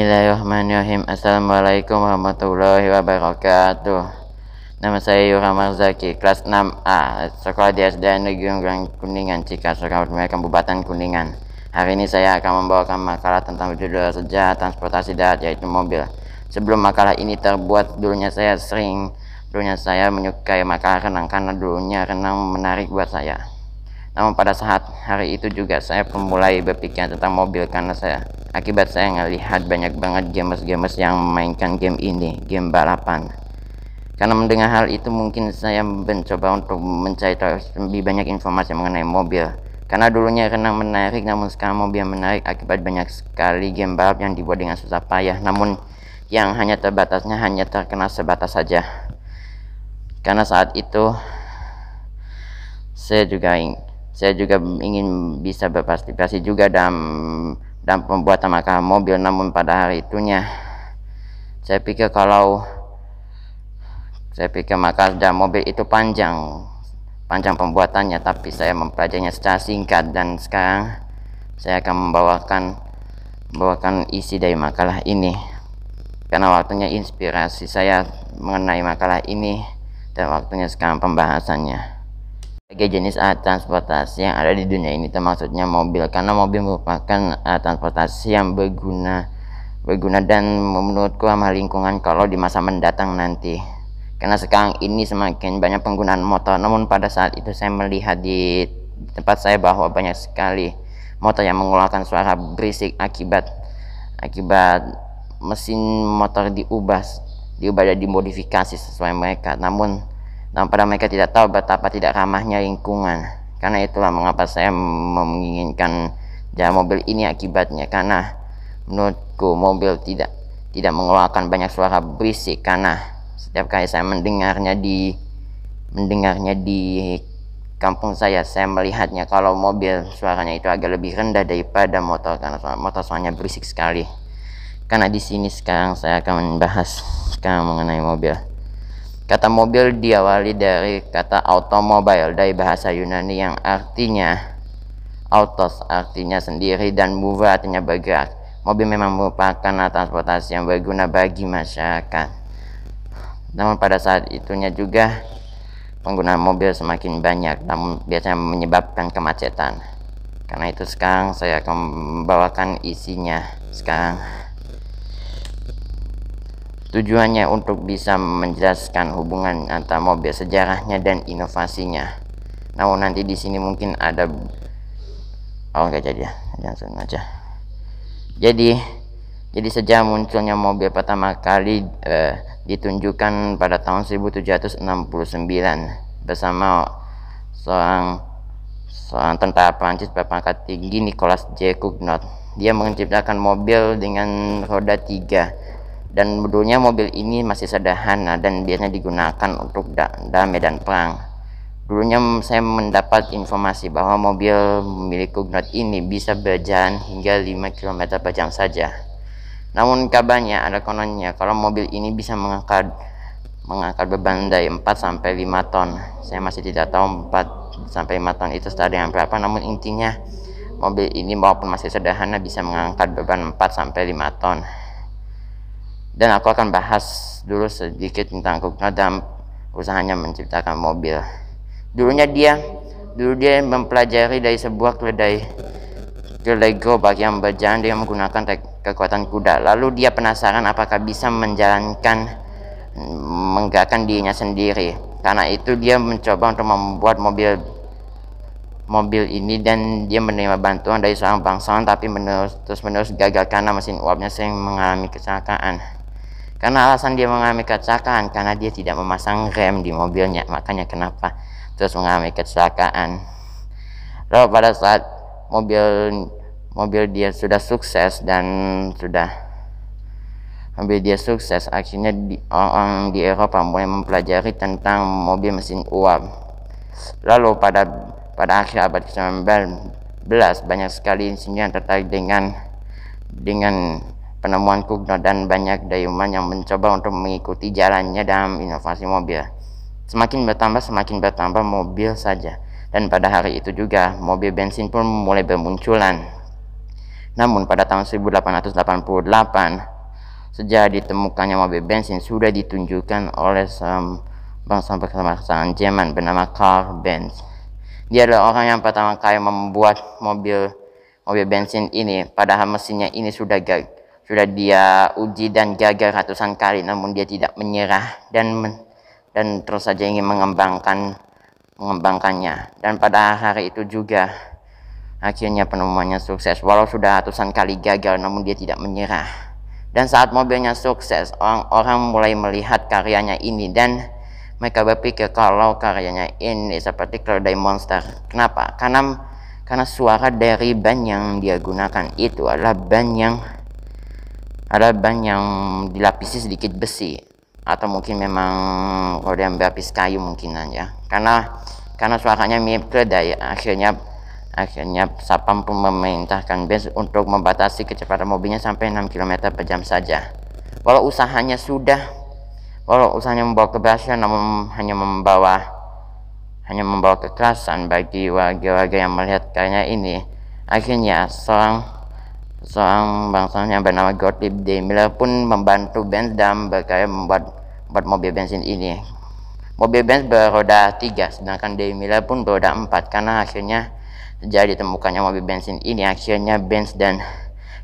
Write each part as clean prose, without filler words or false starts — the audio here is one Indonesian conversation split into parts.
Bismillahirrahmanirrahim. Assalamualaikum warahmatullahi wabarakatuh. Nama saya Yura Marzaki, kelas 6A, sekolah di SD Negeri Unggulan Kuningan, Cikasur, Kabupaten Kuningan. Hari ini saya akan membawakan makalah tentang judul sejarah transportasi darat, yaitu mobil. Sebelum makalah ini terbuat, dulunya saya menyukai makalah renang karena dulunya renang menarik buat saya. Namun pada saat hari itu juga saya mulai berpikir tentang mobil karena akibat saya ngelihat banyak banget gamers yang memainkan game ini, game balapan. Karena mendengar hal itu, mungkin saya mencoba untuk mencari lebih banyak informasi mengenai mobil. Karena dulunya renang menarik, namun sekarang mobil menarik akibat banyak sekali game balap yang dibuat dengan susah payah, namun yang hanya terkena sebatas saja. Karena saat itu saya juga ingin bisa berpartisipasi juga dalam pembuatan makalah mobil. Namun pada hari itunya saya pikir makalah dalam mobil itu panjang pembuatannya, tapi saya mempelajarinya secara singkat, dan sekarang saya akan membawakan isi dari makalah ini karena waktunya inspirasi saya mengenai makalah ini dan waktunya sekarang pembahasannya. Sebagai jenis alat transportasi yang ada di dunia ini, termasuknya mobil, karena mobil merupakan alat transportasi yang berguna dan menurutku ramah lingkungan kalau di masa mendatang nanti. Karena sekarang ini semakin banyak penggunaan motor, namun pada saat itu saya melihat di tempat saya bahwa banyak sekali motor yang mengeluarkan suara berisik akibat mesin motor diubah dan dimodifikasi sesuai mereka. Namun pada mereka tidak tahu betapa tidak ramahnya lingkungan. Karena itulah mengapa saya menginginkan jalan mobil ini akibatnya, karena menurutku mobil tidak mengeluarkan banyak suara berisik. Karena setiap kali saya mendengarnya di kampung saya melihatnya kalau mobil suaranya itu agak lebih rendah daripada motor, karena motor suaranya berisik sekali. Karena di sini sekarang saya akan membahas mengenai mobil. Kata mobil diawali dari kata automobile dari bahasa Yunani yang artinya autos, artinya sendiri, dan move artinya bergerak. Mobil memang merupakan alat transportasi yang berguna bagi masyarakat. Namun pada saat itunya juga penggunaan mobil semakin banyak, namun biasanya menyebabkan kemacetan. Karena itu sekarang saya akan membawakan isinya sekarang. Tujuannya untuk bisa menjelaskan hubungan antara mobil, sejarahnya, dan inovasinya. Namun nanti di sini mungkin ada enggak jadi ya, langsung aja. Jadi sejak munculnya mobil pertama kali ditunjukkan pada tahun 1769 bersama seorang tentara Prancis berpangkat tinggi, Nicolas J. Cugnot. Dia menciptakan mobil dengan roda 3. Dan dulunya mobil ini masih sederhana dan biasanya digunakan untuk dalam medan perang. Dulunya saya mendapat informasi bahwa mobil milik Cugnot ini bisa berjalan hingga 5 km per jam saja. Namun kabarnya ada kononnya kalau mobil ini bisa mengangkat beban dari 4-5 ton. Saya masih tidak tahu 4-5 ton itu setara dengan berapa, namun intinya mobil ini walaupun masih sederhana bisa mengangkat beban 4-5 ton. Dan aku akan bahas dulu sedikit tentang Cugnot dalam usahanya menciptakan mobil. Dulu dia mempelajari dari sebuah keledai gerobak yang berjalan dengan menggunakan kekuatan kuda. Lalu dia penasaran apakah bisa menggerakkan dirinya sendiri. Karena itu dia mencoba untuk membuat mobil ini, dan dia menerima bantuan dari seorang bangsawan, tapi terus menerus gagal karena mesin uapnya sering mengalami kecelakaan. Karena alasan dia mengalami kecelakaan karena dia tidak memasang rem di mobilnya, makanya kenapa terus mengalami kecelakaan. Lalu pada saat mobil dia sudah sukses akhirnya orang di Eropa mulai mempelajari tentang mobil mesin uap. Lalu pada akhir abad ke-19 banyak sekali insinyur yang tertarik dengan penemuan Cugnot, dan banyak dayuman yang mencoba untuk mengikuti jalannya dalam inovasi mobil. Semakin bertambah mobil saja. Dan pada hari itu juga mobil bensin pun mulai bermunculan. Namun pada tahun 1888, sejak ditemukannya mobil bensin, sudah ditunjukkan oleh bangsa kebangsaan Jerman bernama Karl Benz. Dia adalah orang yang pertama kali membuat mobil bensin ini, padahal mesinnya ini sudah dia uji dan gagal ratusan kali, namun dia tidak menyerah dan terus saja ingin mengembangkannya. Dan pada hari itu juga akhirnya penemuannya sukses, walau sudah ratusan kali gagal, namun dia tidak menyerah. Dan saat mobilnya sukses, orang-orang mulai melihat karyanya ini dan mereka berpikir kalau karyanya ini seperti keledai monster. Kenapa? Karena suara dari ban yang dia gunakan itu adalah ban yang dilapisi sedikit besi, atau mungkin memang kalau dia berlapis kayu mungkin aja. Karena suaranya mirip keledai, akhirnya Sapam pun memerintahkan Benz untuk membatasi kecepatan mobilnya sampai 6 km per jam saja. Walau usahanya membawa keberhasilan, namun hanya membawa kekerasan bagi warga-warga yang melihat karyanya ini. Akhirnya seorang bangsawan yang bernama Gottlieb Daimler pun membantu Benz dalam berkarya membuat mobil bensin ini. Mobil Benz beroda 3, sedangkan Daimler pun beroda 4. Karena akhirnya sejak ditemukannya mobil bensin ini, akhirnya Benz dan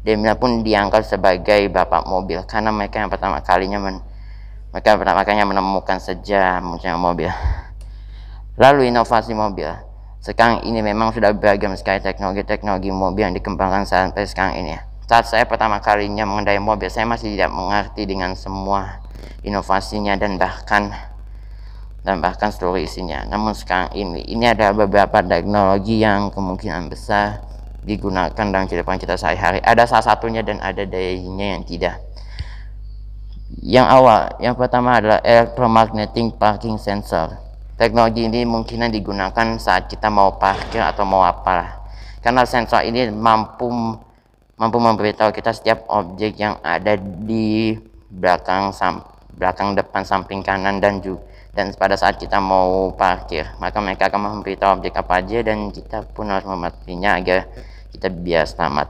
Daimler pun dianggap sebagai bapak mobil, karena mereka yang pertama kalinya menemukan sejak munculnya mobil. Lalu inovasi mobil. Sekarang ini memang sudah beragam sekali teknologi mobil yang dikembangkan sampai sekarang ini. Saat saya pertama kalinya mengendarai mobil, saya masih tidak mengerti dengan semua inovasinya dan bahkan seluruh isinya. Namun sekarang ini ada beberapa teknologi yang kemungkinan besar digunakan dalam kehidupan kita sehari-hari. Ada salah satunya dan ada dayanya yang tidak. Yang pertama adalah electromagnetic parking sensor. Teknologi ini mungkin digunakan saat kita mau parkir atau mau apalah. Karena sensor ini mampu memberitahu kita setiap objek yang ada di belakang, depan, samping, kanan dan pada saat kita mau parkir, maka mereka akan memberitahu objek apa aja dan kita pun harus mematuhinya agar kita biar selamat.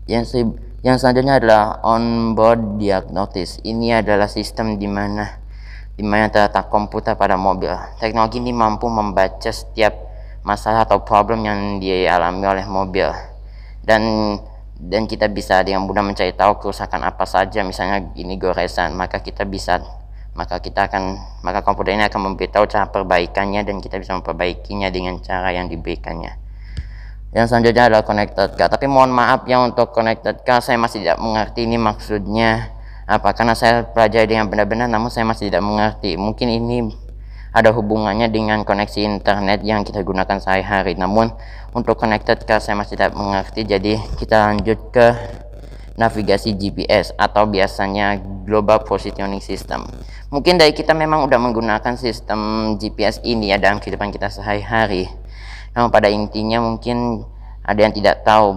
Yang selanjutnya adalah onboard diagnosis. Ini adalah sistem di mana terletak komputer pada mobil. Teknologi ini mampu membaca setiap masalah atau problem yang dialami oleh mobil, dan kita bisa dengan mudah mencari tahu kerusakan apa saja. Misalnya ini goresan, maka komputer ini akan memberitahu cara perbaikannya dan kita bisa memperbaikinya dengan cara yang diberikannya. Yang selanjutnya adalah connected car. Tapi mohon maaf ya, untuk connected car saya masih tidak mengerti ini maksudnya apa, karena saya pelajari dengan benar-benar namun saya masih tidak mengerti. Mungkin ini ada hubungannya dengan koneksi internet yang kita gunakan sehari-hari. Namun untuk connected car saya masih tidak mengerti. Jadi kita lanjut ke navigasi GPS atau biasanya Global Positioning System. Mungkin dari kita memang udah menggunakan sistem GPS ini ya dalam kehidupan kita sehari-hari. Namun pada intinya mungkin ada yang tidak tahu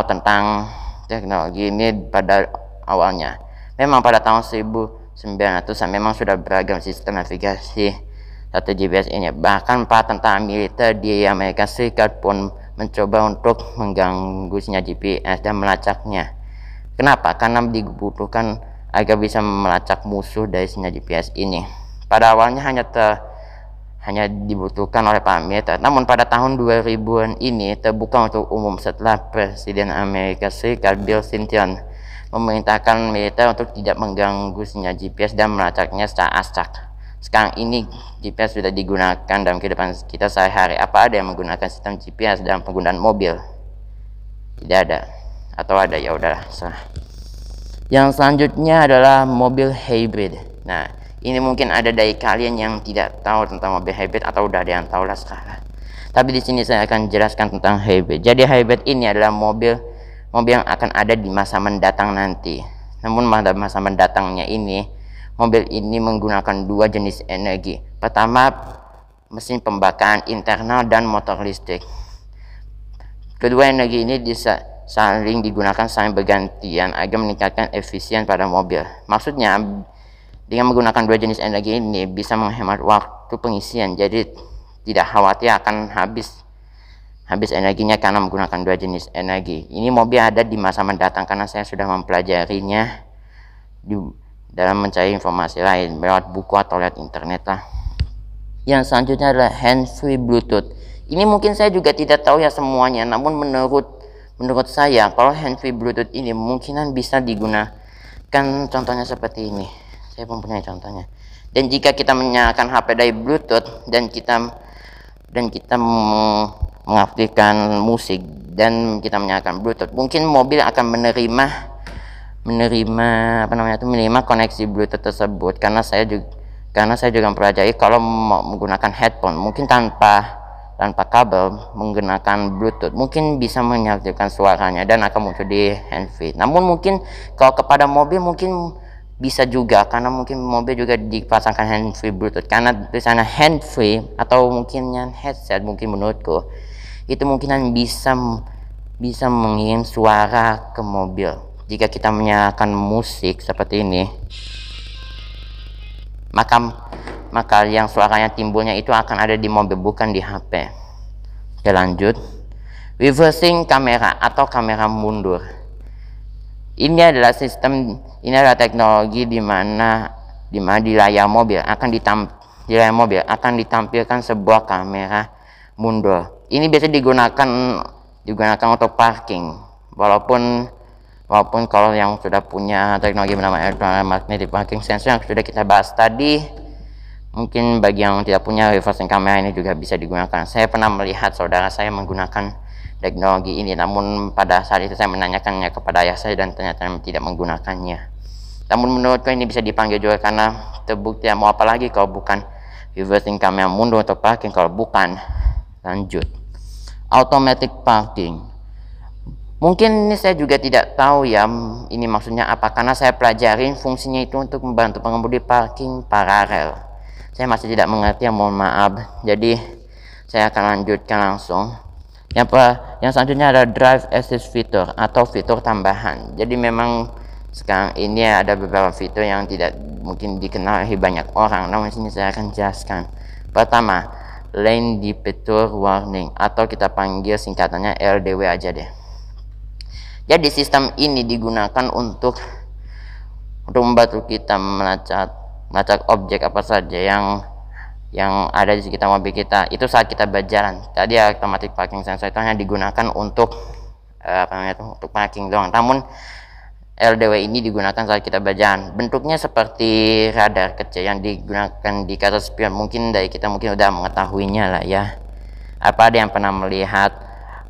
tentang teknologi ini pada awalnya. Memang pada tahun 1900-an memang sudah beragam sistem navigasi satu GPS ini. Bahkan para tentara militer di Amerika Serikat pun mencoba untuk mengganggu sinyal GPS dan melacaknya. Kenapa? Karena dibutuhkan agar bisa melacak musuh dari sinyal GPS ini. Pada awalnya hanya dibutuhkan oleh para militer. Namun pada tahun 2000-an ini terbuka untuk umum setelah Presiden Amerika Serikat Bill Clinton memerintahkan militer untuk tidak mengganggu sinyal GPS dan melacaknya secara acak. Sekarang ini GPS sudah digunakan dalam kehidupan kita sehari-hari. Apa ada yang menggunakan sistem GPS dalam penggunaan mobil? Tidak ada. Atau ada, ya udahlah, serah. Yang selanjutnya adalah mobil hybrid. Nah, ini mungkin ada dari kalian yang tidak tahu tentang mobil hybrid atau udah ada yang tahu lah sekarang. Tapi di sini saya akan jelaskan tentang hybrid. Jadi hybrid ini adalah mobil yang akan ada di masa mendatang nanti. Namun pada masa mendatangnya ini, mobil ini menggunakan dua jenis energi. Pertama, mesin pembakaran internal dan motor listrik. Kedua energi ini saling digunakan saling bergantian agar meningkatkan efisien pada mobil. Maksudnya, dengan menggunakan dua jenis energi ini bisa menghemat waktu pengisian, jadi tidak khawatir akan habis habis energinya karena menggunakan dua jenis energi. Ini mobil ada di masa mendatang karena saya sudah mempelajarinya dalam mencari informasi lain lewat buku atau lewat internet lah. Yang selanjutnya adalah hands-free Bluetooth. Ini mungkin saya juga tidak tahu ya semuanya, namun menurut saya kalau hands-free Bluetooth ini mungkinan bisa digunakan, contohnya seperti ini. Saya mempunyai contohnya. Dan jika kita menyalakan HP dari Bluetooth dan kita mengaktifkan musik dan kita menyalakan Bluetooth, mungkin mobil akan menerima koneksi Bluetooth tersebut, karena saya juga mempelajari kalau menggunakan headphone mungkin tanpa kabel menggunakan Bluetooth mungkin bisa mengaktifkan suaranya dan akan muncul di handsfree. Namun mungkin kalau kepada mobil mungkin bisa juga, karena mungkin mobil juga dipasangkan handsfree Bluetooth, karena tulisannya handsfree atau mungkin yang headset, mungkin menurutku itu mungkin bisa mengirim suara ke mobil. Jika kita menyalakan musik seperti ini, maka yang suaranya timbulnya itu akan ada di mobil, bukan di HP. Oke, lanjut. Reversing kamera atau kamera mundur. Ini adalah teknologi di mana di layar mobil akan ditampilkan sebuah kamera mundur. Ini biasa digunakan untuk parking. Walaupun kalau yang sudah punya teknologi bernama electromagnetic parking sensor yang sudah kita bahas tadi, mungkin bagi yang tidak punya reversing camera ini juga bisa digunakan. Saya pernah melihat saudara saya menggunakan teknologi ini, namun pada saat itu saya menanyakannya kepada ayah saya dan ternyata tidak menggunakannya. Namun menurutku ini bisa dipanggil juga karena terbukti, mau apa lagi kalau bukan reversing camera mundur untuk parking. Kalau bukan, lanjut. Automatic parking. Mungkin ini saya juga tidak tahu ya ini maksudnya apa, karena saya pelajarin fungsinya itu untuk membantu pengemudi parking paralel. Saya masih tidak mengerti, mohon maaf. Jadi saya akan lanjutkan langsung. Yang selanjutnya adalah drive assist feature atau fitur tambahan. Jadi memang sekarang ini ada beberapa fitur yang tidak mungkin dikenali banyak orang, namun sini saya akan jelaskan. Pertama, lane detour warning atau kita panggil singkatannya LDW aja deh. Jadi sistem ini digunakan untuk membantu kita melacak objek apa saja yang ada di sekitar mobil kita itu saat kita berjalan. Tadi automatic parking sensor itu hanya digunakan untuk untuk parking doang. Namun LDW ini digunakan saat kita berjalan. Bentuknya seperti radar kecil yang digunakan di kaca spion. Mungkin dari kita udah mengetahuinya lah ya. Apa ada yang pernah melihat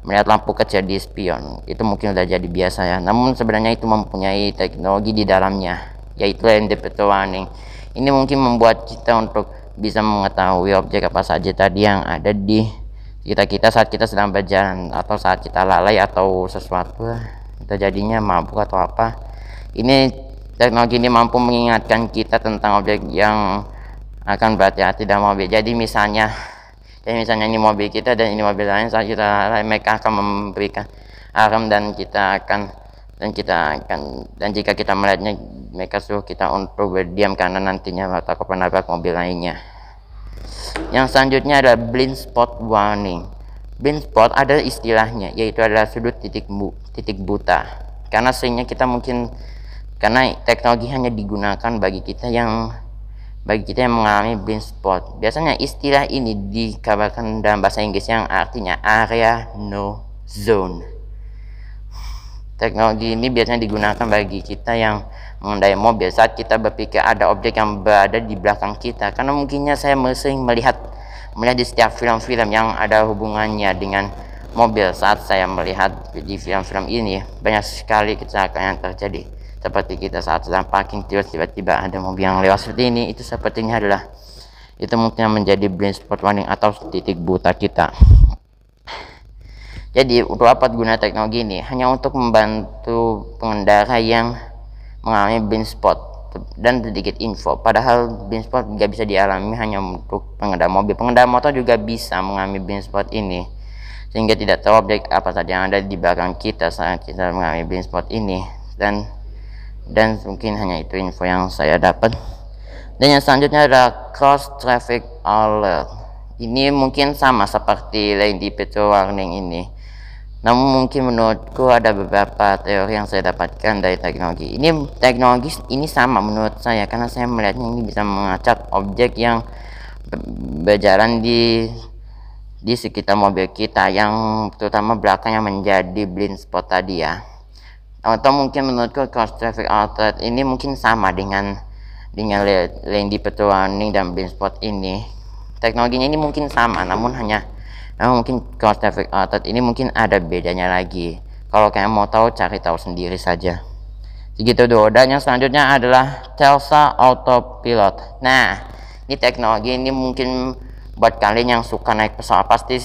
lampu kecil di spion? Itu mungkin udah jadi biasa ya. Namun sebenarnya itu mempunyai teknologi di dalamnya, yaitu lane detour warning. Ini mungkin membuat kita untuk bisa mengetahui objek apa saja tadi yang ada di sekitar kita saat kita sedang berjalan, atau saat kita lalai atau sesuatu terjadinya mabuk atau apa. Ini teknologi ini mampu mengingatkan kita tentang objek yang akan berhati-hati dalam mobil. Jadi misalnya ini mobil kita dan ini mobil lain, saat kita lalai mereka akan memberikan alarm dan jika kita melihatnya mereka suruh kita untuk berdiam karena nantinya takut menabrak mobil lainnya. Yang selanjutnya adalah blind spot warning. Blind spot ada istilahnya, yaitu adalah sudut titik buta. Karena teknologi hanya digunakan bagi kita yang mengalami blind spot. Biasanya istilah ini dikabarkan dalam bahasa Inggris yang artinya area no zone. Teknologi ini biasanya digunakan bagi kita yang mengendarai mobil saat kita berpikir ada objek yang berada di belakang kita. Karena mungkinnya saya sering melihat di setiap film-film yang ada hubungannya dengan mobil. Saat saya melihat di film-film ini, banyak sekali kecelakaan yang terjadi. Seperti kita saat sedang parking, tiba-tiba ada mobil yang lewat seperti ini. Itu sepertinya itu mungkin menjadi blind spot warning atau titik buta kita. Jadi untuk apa guna teknologi ini? Hanya untuk membantu pengendara yang mengalami blind spot dan sedikit info. Padahal blind spot nggak bisa dialami hanya untuk pengendara mobil. Pengendara motor juga bisa mengalami blind spot ini, sehingga tidak tahu objek apa saja yang ada di belakang kita saat kita mengalami blind spot ini. Dan mungkin hanya itu info yang saya dapat. Dan yang selanjutnya adalah cross traffic alert. ini mungkin sama seperti Lady Petrol Warning ini. Namun mungkin menurutku ada beberapa teori yang saya dapatkan dari teknologi ini sama menurut saya, karena saya melihatnya ini bisa mengacak objek yang berjalan di sekitar mobil kita, yang terutama belakangnya menjadi blind spot tadi ya. Atau mungkin menurutku cross traffic outlet ini mungkin sama dengan lane di petrol warning dan blind spot ini. Teknologinya ini mungkin sama, namun mungkin cross traffic outlet ini mungkin ada bedanya lagi. Kalau kalian mau tahu, cari tahu sendiri saja. Segitu dulu. Dan yang selanjutnya adalah Telsa Autopilot. Nah, ini teknologi ini mungkin buat kalian yang suka naik pesawat pasti,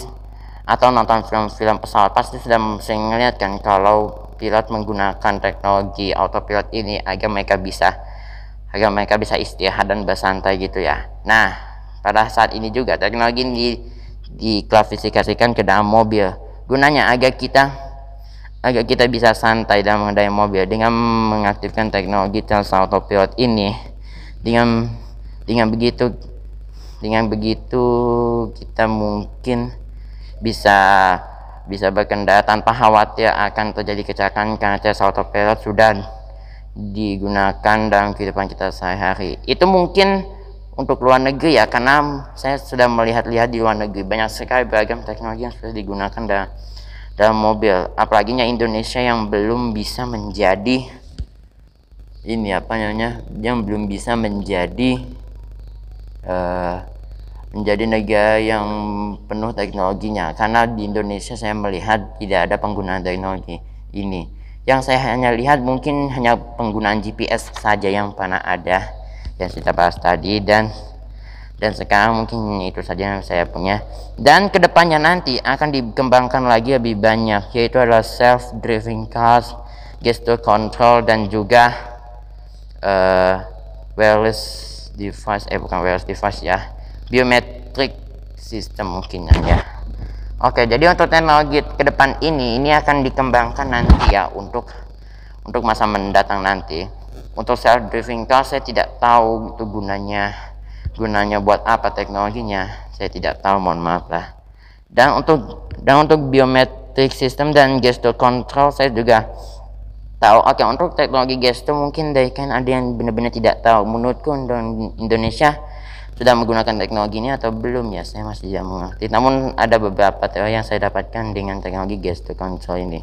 atau nonton film-film pesawat pasti sudah sering ngeliat kan kalau pilot menggunakan teknologi autopilot ini agar mereka bisa istirahat dan bersantai gitu ya. Nah, pada saat ini juga teknologi ini diklasifikasikan ke dalam mobil. Gunanya agar kita bisa santai dalam mengendarai mobil dengan mengaktifkan teknologi Telsa Autopilot ini. Dengan begitu kita mungkin bisa berkendara tanpa khawatir akan terjadi kecelakaan, karena Telsa Autopilot sudah digunakan dalam kehidupan kita sehari-hari. Itu mungkin untuk luar negeri ya, karena saya sudah melihat-lihat di luar negeri banyak sekali beragam teknologi yang sudah digunakan dalam mobil. Apalagi Indonesia yang belum bisa menjadi menjadi negara yang penuh teknologinya, karena di Indonesia saya melihat tidak ada penggunaan teknologi ini. Yang saya hanya lihat mungkin hanya penggunaan GPS saja yang pernah ada yang kita bahas tadi, dan sekarang mungkin itu saja yang saya punya. Dan kedepannya nanti akan dikembangkan lagi lebih banyak, yaitu adalah self driving cars, gesture control, dan juga wireless device ya, biometric system mungkin ya. Oke, jadi untuk teknologi ke depan ini akan dikembangkan nanti ya untuk masa mendatang nanti. Untuk self driving car saya tidak tahu itu gunanya buat apa, teknologinya saya tidak tahu, mohon maaf lah. Dan untuk biometric system dan gesture control saya juga tahu. Oke, untuk teknologi gesture mungkin dari kan ada yang benar-benar tidak tahu. Menurutku Indonesia sudah menggunakan teknologi ini atau belum ya, saya masih tidak mengerti. Namun ada beberapa teori yang saya dapatkan dengan teknologi gesture control ini.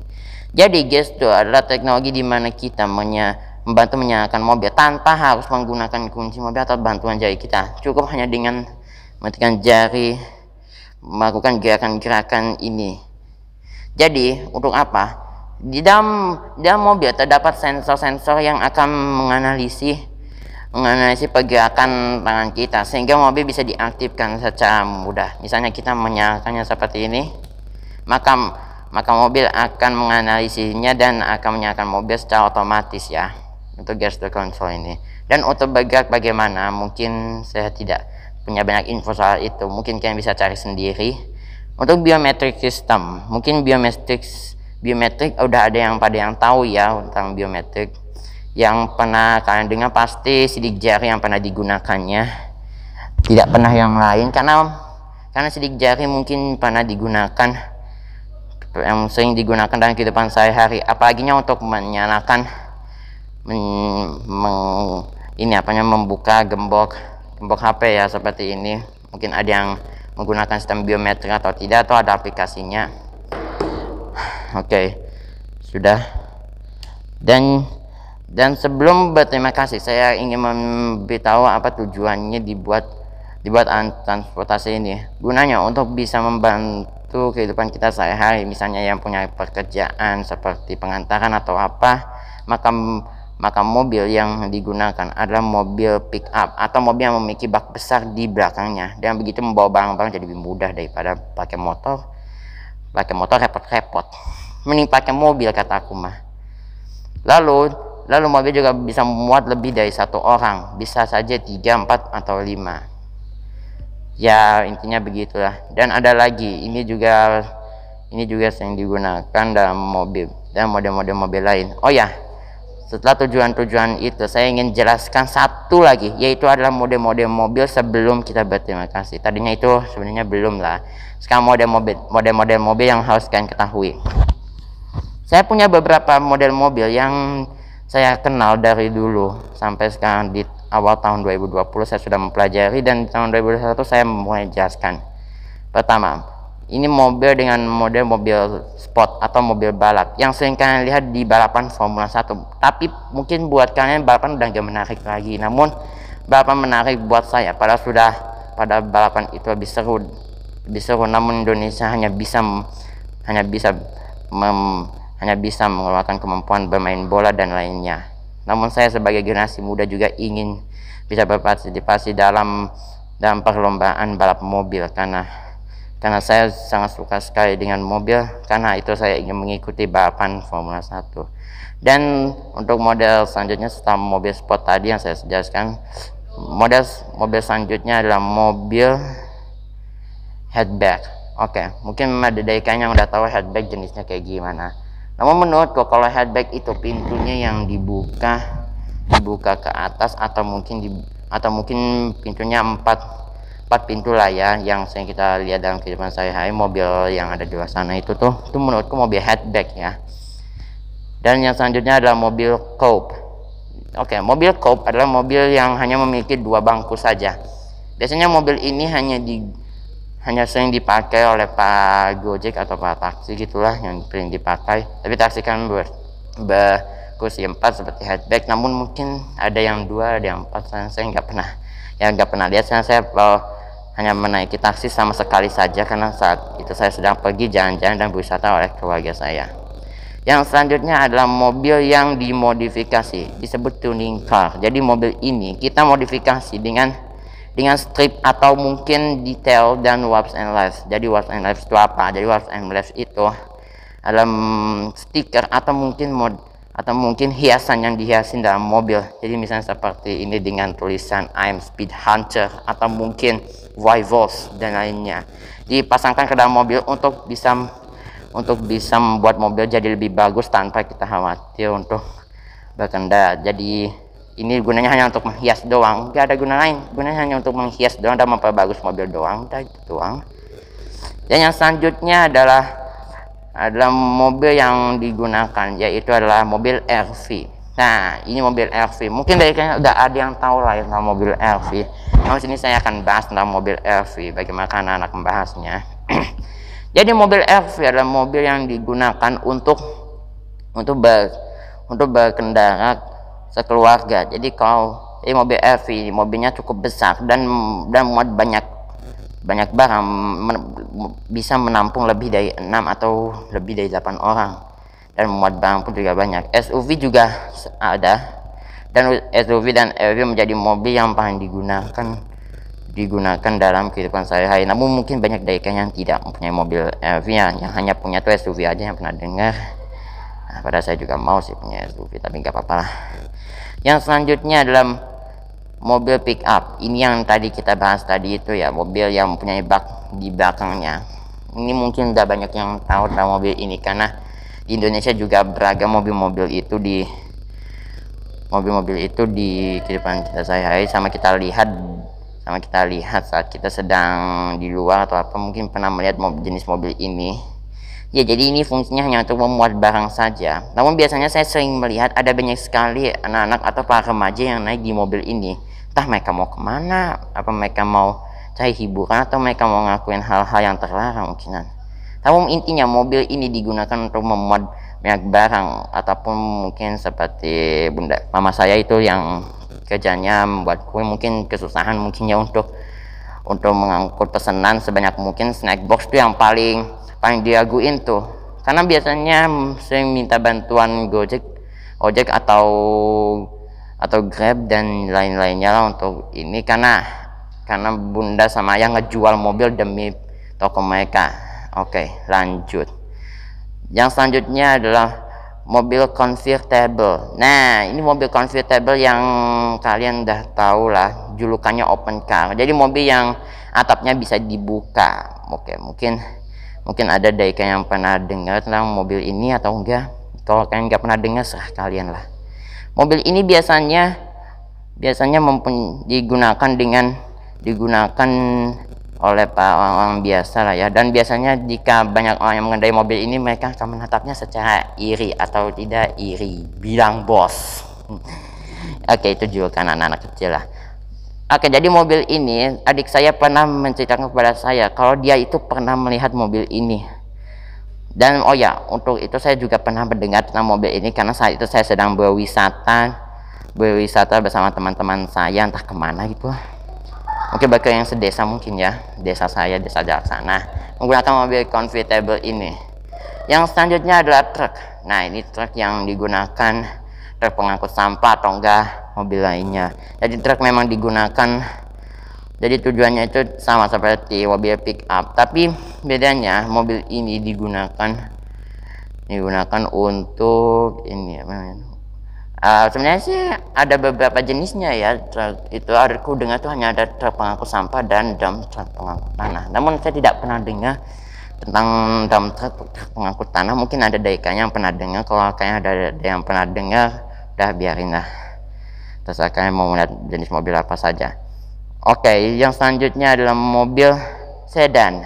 Jadi gesture adalah teknologi di mana kita membantu menyalakan mobil tanpa harus menggunakan kunci mobil atau bantuan jari kita. Cukup hanya dengan menekan jari melakukan gerakan-gerakan ini. Jadi untuk apa? Di dalam mobil terdapat sensor-sensor yang akan menganalisis pergerakan tangan kita, sehingga mobil bisa diaktifkan secara mudah. Misalnya kita menyalakannya seperti ini, maka mobil akan menganalisisnya dan akan menyalakan mobil secara otomatis ya, untuk gesture control ini. Dan untuk bergerak bagaimana, mungkin saya tidak punya banyak info soal itu, mungkin kalian bisa cari sendiri. Untuk biometric system, mungkin biometrik udah ada yang tahu ya tentang biometrik. Yang pernah kalian dengar pasti sidik jari yang pernah digunakannya, tidak pernah yang lain, karena sidik jari mungkin pernah digunakan, yang sering digunakan dalam kehidupan sehari-hari, apalagi untuk menyalakan membuka gembok HP ya, seperti ini. Mungkin ada yang menggunakan sistem biometrik atau tidak, atau ada aplikasinya. Oke, sudah. Dan sebelum berterima kasih, saya ingin memberitahu apa tujuannya dibuat transportasi ini. Gunanya untuk bisa membantu kehidupan kita sehari-hari. Misalnya yang punya pekerjaan seperti pengantaran atau apa, maka mobil yang digunakan adalah mobil pick up atau mobil yang memiliki bak besar di belakangnya, dan begitu membawa barang-barang jadi lebih mudah daripada pakai motor repot-repot. Mending pakai mobil, kata aku mah. Lalu mobil juga bisa memuat lebih dari satu orang, bisa saja 3, 4, atau 5. Ya intinya begitulah. Dan ada lagi, ini juga sering digunakan dalam mobil dan model-model mobil lain. Oh ya, Setelah tujuan-tujuan itu, saya ingin jelaskan satu lagi, yaitu adalah mode-mode mobil sebelum kita berterima kasih. Tadinya itu sebenarnya belum lah. Sekarang mode-mode mobil yang harus kalian ketahui. Saya punya beberapa model mobil yang saya kenal dari dulu sampai sekarang. Di awal tahun 2020 saya sudah mempelajari, dan di tahun 2021 saya mulai jelaskan. Pertama, ini mobil dengan model mobil sport atau mobil balap yang sering kalian lihat di balapan Formula 1. Tapi mungkin buat kalian balapan udah gak menarik lagi. Namun balapan menarik buat saya. Pada balapan itu lebih seru. Namun Indonesia hanya bisa mengeluarkan kemampuan bermain bola dan lainnya. Namun saya sebagai generasi muda juga ingin bisa berpartisipasi dalam perlombaan balap mobil, karena saya sangat suka sekali dengan mobil. Karena itu saya ingin mengikuti balapan Formula 1. Dan untuk model selanjutnya setelah mobil sport tadi yang saya jelaskan, mobil selanjutnya adalah mobil hatchback. Oke, mungkin ada dari kalian yang udah tahu hatchback jenisnya kayak gimana. Namun menurutku kalau hatchback itu pintunya yang dibuka ke atas, atau mungkin pintunya empat pintu lah ya, yang sering kita lihat dalam kehidupan sehari-hari. Mobil yang ada di luar sana itu menurutku mobil hatchback ya. Dan yang selanjutnya adalah mobil coupe. Oke, mobil coupe adalah mobil yang hanya memiliki 2 bangku saja. Biasanya mobil ini hanya sering dipakai oleh Pak Gojek atau Pak taksi gitulah yang sering dipakai. Tapi taksi kan berkursi 4 seperti hatchback. Namun mungkin ada yang 2, ada yang 4. Saya nggak pernah lihat. Saya hanya menaiki taksi sama sekali saja, karena saat itu saya sedang pergi jalan-jalan dan berwisata oleh keluarga saya. Yang selanjutnya adalah mobil yang dimodifikasi, disebut tuning car. Jadi mobil ini kita modifikasi dengan strip atau mungkin detail dan warps and lights. Jadi warps and lights itu apa? Jadi warps and lights itu adalah stiker atau mungkin hiasan yang dihiasin dalam mobil. Jadi misalnya seperti ini dengan tulisan I'm Speed Hunter atau mungkin Vivos dan lainnya, dipasangkan ke dalam mobil untuk bisa membuat mobil jadi lebih bagus tanpa kita khawatir untuk berkendara. Jadi ini gunanya hanya untuk menghias doang, nggak ada guna lain. Gunanya hanya untuk menghias doang dan memperbagus mobil doang, doang. Dan yang selanjutnya adalah mobil yang digunakan, yaitu adalah mobil RV. Nah, ini mobil RV. Mungkin dari kalian udah ada yang tahu lah tentang mobil RV. Nah, sini saya akan bahas tentang mobil RV, bagaimana anak-anak membahasnya. Jadi mobil RV adalah mobil yang digunakan untuk berkendara sekeluarga. Jadi mobil RV, mobilnya cukup besar dan muat banyak barang, bisa menampung lebih dari 6 atau lebih dari 8 orang, dan muat barang pun juga banyak. SUV juga ada, dan SUV dan RV menjadi mobil yang paling digunakan dalam kehidupan sehari-hari. Namun mungkin banyak dari kalian yang tidak mempunyai mobil RV, yang hanya punya SUV aja yang pernah dengar. Nah, pada saya juga mau sih punya SUV, tapi nggak apa-apa lah. Yang selanjutnya adalah mobil pick up. Ini yang tadi kita bahas tadi itu ya, mobil yang mempunyai bak di belakangnya. Ini mungkin udah banyak yang tahu tentang mobil ini, karena di Indonesia juga beragam mobil-mobil itu di kehidupan kita sehari-hari. Sama kita lihat saat kita sedang di luar atau apa, mungkin pernah melihat jenis mobil ini. Ya, jadi ini fungsinya hanya untuk memuat barang saja. Namun biasanya saya sering melihat ada banyak sekali anak-anak atau para remaja yang naik di mobil ini. Entah mereka mau kemana, apa mereka mau cari hiburan, atau mereka mau ngakuin hal-hal yang terlarang mungkinan. Namun intinya mobil ini digunakan untuk memuat banyak barang, ataupun mungkin seperti bunda mama saya itu yang kerjanya membuat kue, mungkin kesusahan mungkinnya untuk mengangkut pesanan sebanyak mungkin. Snack box itu yang paling diraguin tuh, karena biasanya sering minta bantuan ojek atau Grab dan lain-lainnya lah untuk ini, karena bunda sama ayah ngejual mobil demi toko mereka. Oke, lanjut. Yang selanjutnya adalah mobil convertible. Nah, ini mobil convertible yang kalian udah tahu lah, julukannya open car. Jadi mobil yang atapnya bisa dibuka. Oke, mungkin ada dari kalian yang pernah dengar tentang mobil ini atau enggak. Kalau kalian nggak pernah dengar, serah kalian lah. Mobil ini biasanya digunakan oleh para orang biasa lah ya, dan biasanya jika banyak orang yang mengendarai mobil ini, mereka akan menatapnya secara iri atau tidak iri, bilang bos. Oke, itu juga kan anak-anak kecil lah. Oke, jadi mobil ini adik saya pernah menceritakan kepada saya kalau dia itu pernah melihat mobil ini. Dan oh ya, untuk itu saya juga pernah mendengar tentang mobil ini karena saat itu saya sedang berwisata bersama teman-teman saya, entah kemana gitu. Mungkin bagi yang sedesa mungkin ya, desa saya, desa Jaksana, menggunakan mobil convertible ini. Yang selanjutnya adalah truk. Nah, ini truk yang digunakan, truk pengangkut sampah atau enggak mobil lainnya. Jadi truk memang digunakan, jadi tujuannya itu sama seperti mobil pick up, tapi bedanya mobil ini digunakan untuk ini ya. Sebenarnya sih ada beberapa jenisnya ya. Truk itu aku dengar tuh hanya ada truk pengangkut sampah dan dump truck pengangkut tanah. Namun saya tidak pernah dengar tentang dump truck pengangkut tanah. Mungkin ada kayaknya yang pernah dengar. Kalau kayaknya ada yang pernah dengar, udah biarin lah. Terus kayaknya mau melihat jenis mobil apa saja. Oke, yang selanjutnya adalah mobil sedan.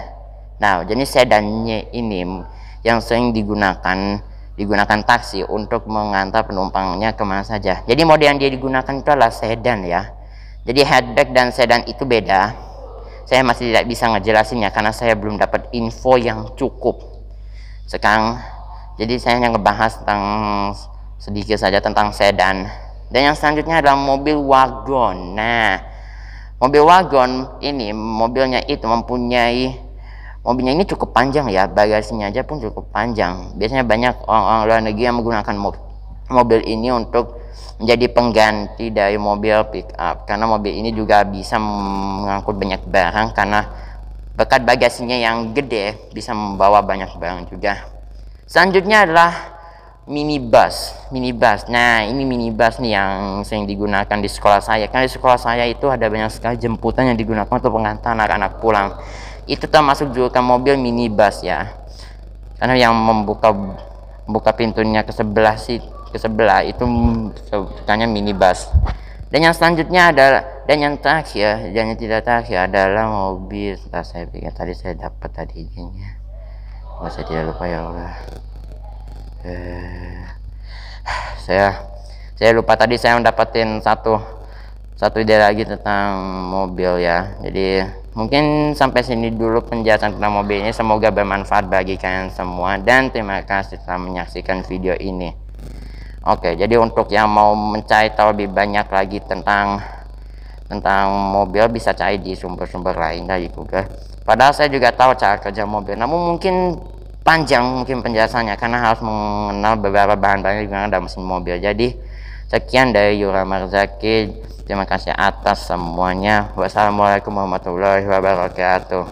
Nah, jenis sedannya ini yang sering digunakan taksi untuk mengantar penumpangnya kemana saja. Jadi model yang dia digunakan itu adalah sedan ya. Jadi hatchback dan sedan itu beda. Saya masih tidak bisa ngejelasinnya karena saya belum dapat info yang cukup sekarang. Jadi saya hanya ngebahas tentang sedikit saja tentang sedan. Dan yang selanjutnya adalah mobil wagon. Nah, mobil wagon ini mobilnya ini cukup panjang ya, bagasinya aja pun cukup panjang. Biasanya banyak orang luar negeri yang menggunakan mobil ini untuk menjadi pengganti dari mobil pick up, karena mobil ini juga bisa mengangkut banyak barang karena berkat bagasinya yang gede bisa membawa banyak barang juga. Selanjutnya adalah minibus. Nah, ini minibus nih yang sering digunakan di sekolah saya, karena di sekolah saya itu ada banyak sekali jemputan yang digunakan untuk mengantar anak-anak pulang. Itu termasuk juga mobil minibus ya, karena yang membuka pintunya ke sebelah itu sebutannya minibus. Dan yang selanjutnya adalah, yang tidak terakhir adalah mobil. Saya pikir tadi saya dapat tadi idenya, saya tidak lupa ya Allah. Saya lupa tadi saya mendapatkan satu ide lagi tentang mobil ya. Jadi mungkin sampai sini dulu penjelasan tentang mobil ini. Semoga bermanfaat bagi kalian semua dan terima kasih telah menyaksikan video ini. Oke, jadi untuk yang mau mencari tahu lebih banyak lagi tentang mobil, bisa cari di sumber-sumber lain dari Google. Padahal saya juga tahu cara kerja mobil, namun mungkin panjang penjelasannya karena harus mengenal beberapa bahan-bahan yang digunakan dalam mesin mobil. Jadi sekian dari Yura Marzaki. Terima kasih atas semuanya. Wassalamualaikum warahmatullahi wabarakatuh.